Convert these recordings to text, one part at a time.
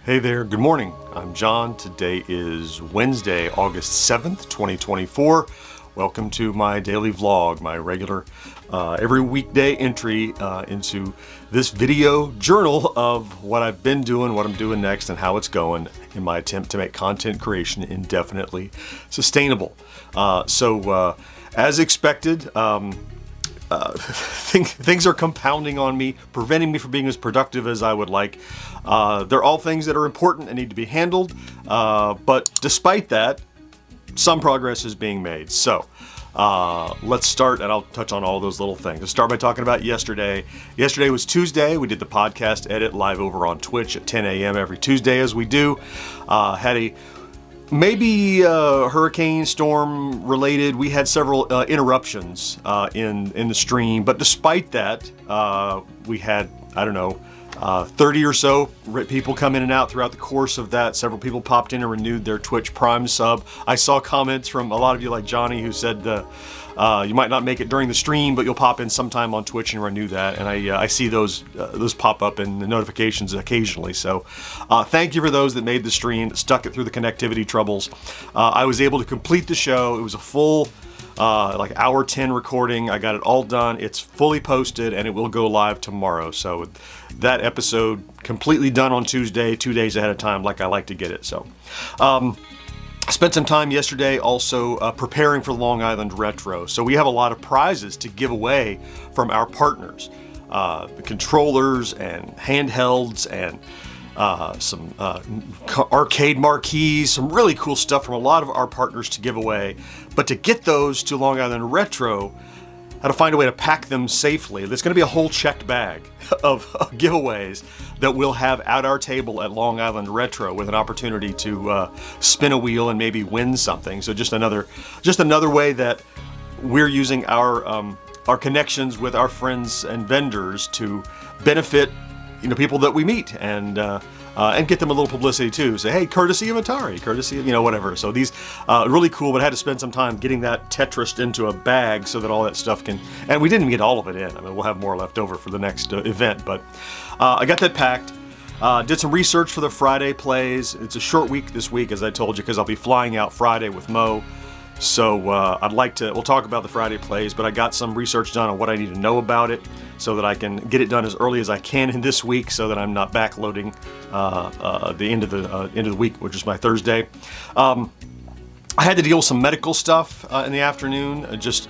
Hey there, good morning. I'm John. Today is Wednesday, August 7th, 2024. Welcome to my daily vlog, my regular every weekday entry into this video journal of what I've been doing, what I'm doing next, and how it's going in my attempt to make content creation indefinitely sustainable. As expected, things are compounding on me, preventing me from being as productive as I would like. They're all things that are important and need to be handled, but despite that, some progress is being made. So let's start, and I'll touch on all those little things. Let's start by talking about yesterday. Yesterday was Tuesday. We did the podcast edit live over on Twitch at 10 a.m. every Tuesday, as we do. Had a maybe hurricane storm related. We had several interruptions in the stream, but despite that, we had, I don't know, 30 or so people come in and out throughout the course of that. Several people popped in and renewed their Twitch Prime sub. I saw comments from a lot of you like Johnny who said you might not make it during the stream, but you'll pop in sometime on Twitch and renew that. And I see those pop up in the notifications occasionally. So thank you for those that made the stream, that stuck it through the connectivity troubles. I was able to complete the show. It was a full like hour 10 recording. I got it all done. It's fully posted and it will go live tomorrow. So that episode completely done on Tuesday, 2 days ahead of time, like I like to get it. So I spent some time yesterday also preparing for Long Island Retro. So we have a lot of prizes to give away from our partners, the controllers and handhelds and some arcade marquees, some really cool stuff from a lot of our partners to give away. But to get those to Long Island Retro, how to find a way to pack them safely. There's going to be a whole checked bag of giveaways that we'll have at our table at Long Island Retro with an opportunity to spin a wheel and maybe win something. So just another way that we're using our connections with our friends and vendors to benefit people that we meet and get them a little publicity too. Say, hey, courtesy of Atari, courtesy of, whatever. So these really cool, but I had to spend some time getting that Tetrised into a bag so that all that stuff can, and we didn't get all of it in. I mean, we'll have more left over for the next event, but I got that packed. Did some research for the Friday plays. It's a short week this week, as I told you, because I'll be flying out Friday with Mo. So we'll talk about the Friday plays, but I got some research done on what I need to know about it so that I can get it done as early as I can in this week so that I'm not backloading the end of the week, which is my Thursday. I had to deal with some medical stuff in the afternoon, just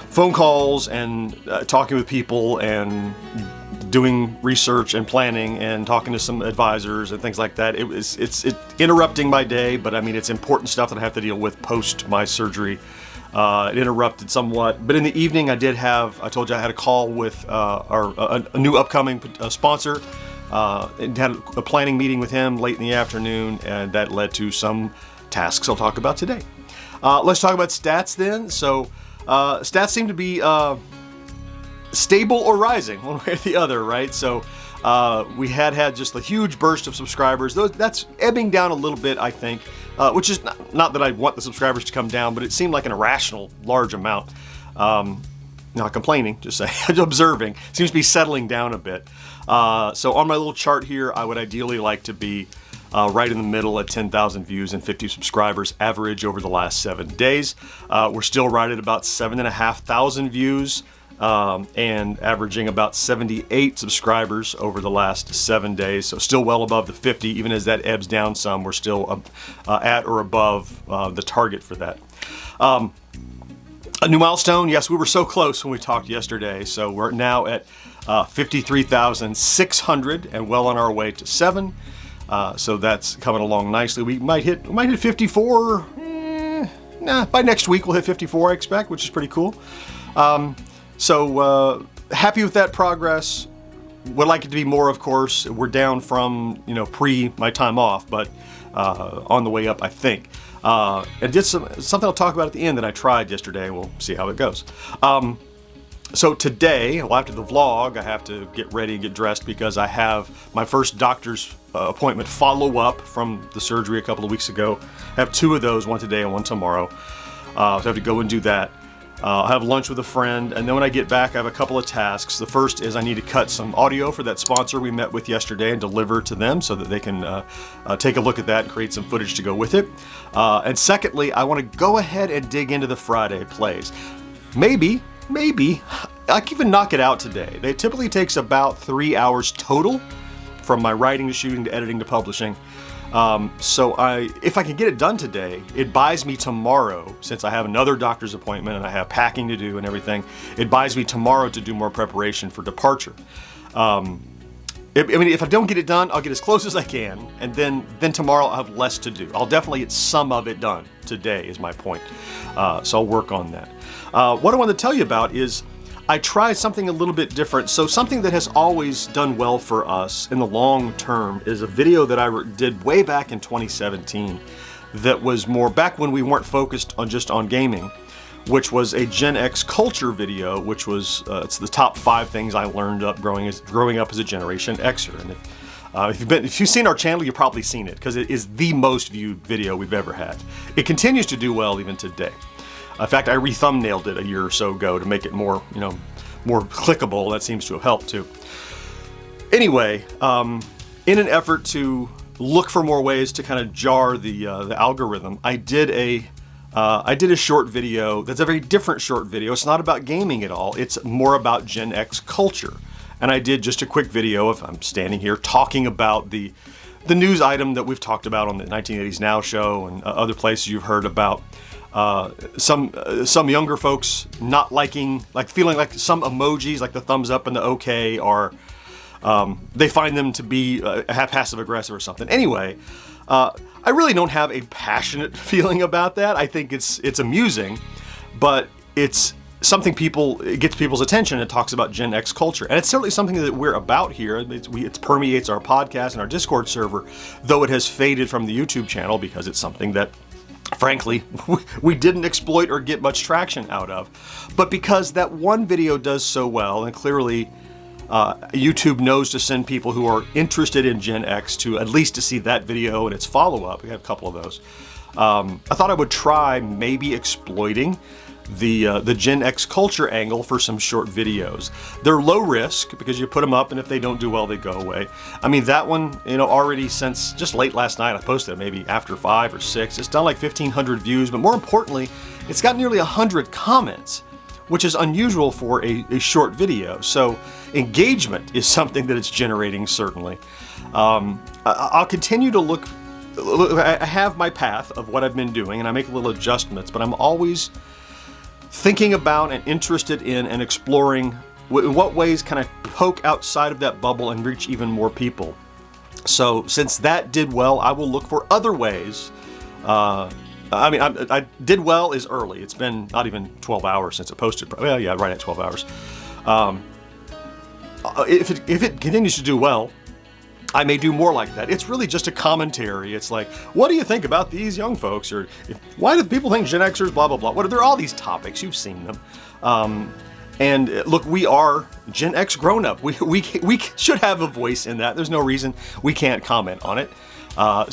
phone calls and talking with people and doing research and planning and talking to some advisors and things like that. It's interrupting my day, but I mean, it's important stuff that I have to deal with post my surgery. It interrupted somewhat, but in the evening I told you I had a call with a new upcoming sponsor and had a planning meeting with him late in the afternoon, and that led to some tasks I'll talk about today. Let's talk about stats then. So stats seem to be stable or rising one way or the other, right? So we had just a huge burst of subscribers. That's ebbing down a little bit, I think, which is not that I want the subscribers to come down, but it seemed like an irrational large amount. Not complaining, just saying, observing. Seems to be settling down a bit. So on my little chart here, I would ideally like to be right in the middle at 10,000 views and 50 subscribers average over the last 7 days. We're still right at about 7,500 views. And averaging about 78 subscribers over the last 7 days. So still well above the 50, even as that ebbs down some, we're still at or above the target for that. A new milestone, yes, we were so close when we talked yesterday. So we're now at 53,600 and well on our way to 7. So that's coming along nicely. We might hit 54. By next week we'll hit 54, I expect, which is pretty cool. So happy with that progress. Would like it to be more, of course. We're down from, pre my time off, but on the way up, I think. And did something I'll talk about at the end that I tried yesterday. We'll see how it goes. So today, well, after the vlog, I have to get ready and get dressed because I have my first doctor's appointment follow-up from the surgery a couple of weeks ago. I have 2 of those, one today and one tomorrow. So I have to go and do that. I'll have lunch with a friend, and then when I get back, I have a couple of tasks. The first is I need to cut some audio for that sponsor we met with yesterday and deliver to them so that they can take a look at that and create some footage to go with it. And secondly, I want to go ahead and dig into the Friday plays. Maybe I can even knock it out today. It typically takes about 3 hours total from my writing to shooting to editing to publishing. So if I can get it done today, it buys me tomorrow, since I have another doctor's appointment and I have packing to do and everything, it buys me tomorrow to do more preparation for departure. If I don't get it done, I'll get as close as I can, and then tomorrow I'll have less to do. I'll definitely get some of it done today is my point. So I'll work on that. What I want to tell you about is I tried something a little bit different. So something that has always done well for us in the long term is a video that I did way back in 2017 that was more back when we weren't focused on just on gaming, which was a Gen X culture video, which was it's the top 5 things I learned growing up as a Generation Xer. And if you've seen our channel, you've probably seen it because it is the most viewed video we've ever had. It continues to do well even today. In fact, I re-thumbnailed it a year or so ago to make it more, more clickable. That seems to have helped too. Anyway, in an effort to look for more ways to kind of jar the algorithm, I did a short video that's a very different short video. It's not about gaming at all. It's more about Gen X culture. And I did just a quick video of I'm standing here talking about the news item that we've talked about on the 1980s Now show and other places you've heard about. Some younger folks not liking, feeling like some emojis, like the thumbs up and the okay, are they find them to be passive aggressive or something. Anyway, I really don't have a passionate feeling about that. I think it's amusing, but it's something it gets people's attention. It talks about Gen X culture, and it's certainly something that we're about here. It permeates our podcast and our Discord server, though it has faded from the YouTube channel because it's something that, frankly, we didn't exploit or get much traction out of. But because that one video does so well, and clearly YouTube knows to send people who are interested in Gen X to at least to see that video and its follow-up. We have a couple of those. I thought I would try maybe exploiting the Gen X culture angle for some short videos. They're low risk because you put them up and if they don't do well, they go away. I mean, that one, already since just late last night, I posted it maybe after 5 or 6. It's done like 1,500 views, but more importantly, it's got nearly 100 comments, which is unusual for a short video. So engagement is something that it's generating, certainly. I'll continue to look. I have my path of what I've been doing and I make little adjustments, but I'm always thinking about and interested in and exploring in what ways can I poke outside of that bubble and reach even more people. So since that did well, I will look for other ways. I did well is early. It's been not even 12 hours since it posted. Well, yeah, right at 12 hours. If it continues to do well, I may do more like that. It's really just a commentary. It's like, what do you think about these young folks? Or why do people think Gen Xers, blah, blah, blah. There are all these topics. You've seen them. And look, we are Gen X grown up. We should have a voice in that. There's no reason we can't comment on it.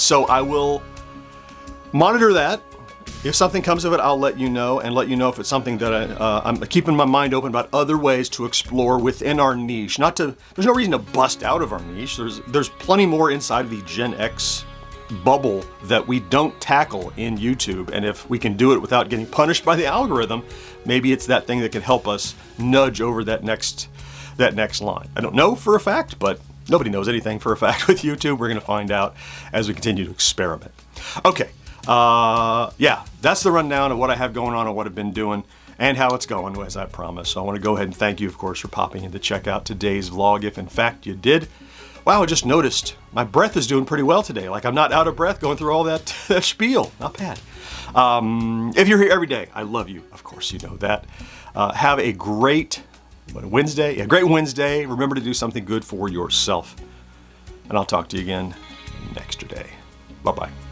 So I will monitor that. If something comes of it, I'll let you know, and let you know if it's something that I'm keeping my mind open about other ways to explore within our niche. There's no reason to bust out of our niche. There's plenty more inside of the Gen X bubble that we don't tackle in YouTube, and if we can do it without getting punished by the algorithm, maybe it's that thing that can help us nudge over that next line. I don't know for a fact, but nobody knows anything for a fact with YouTube. We're going to find out as we continue to experiment. Okay. Yeah, that's the rundown of what I have going on and what I've been doing and how it's going, as I promised. So I want to go ahead and thank you, of course, for popping in to check out today's vlog, if in fact you did. Wow, I just noticed my breath is doing pretty well today. Like I'm not out of breath going through all that spiel. Not bad. If you're here every day, I love you. Of course, you know that. Have a great Wednesday. A great Wednesday. Remember to do something good for yourself. And I'll talk to you again next day. Bye-bye.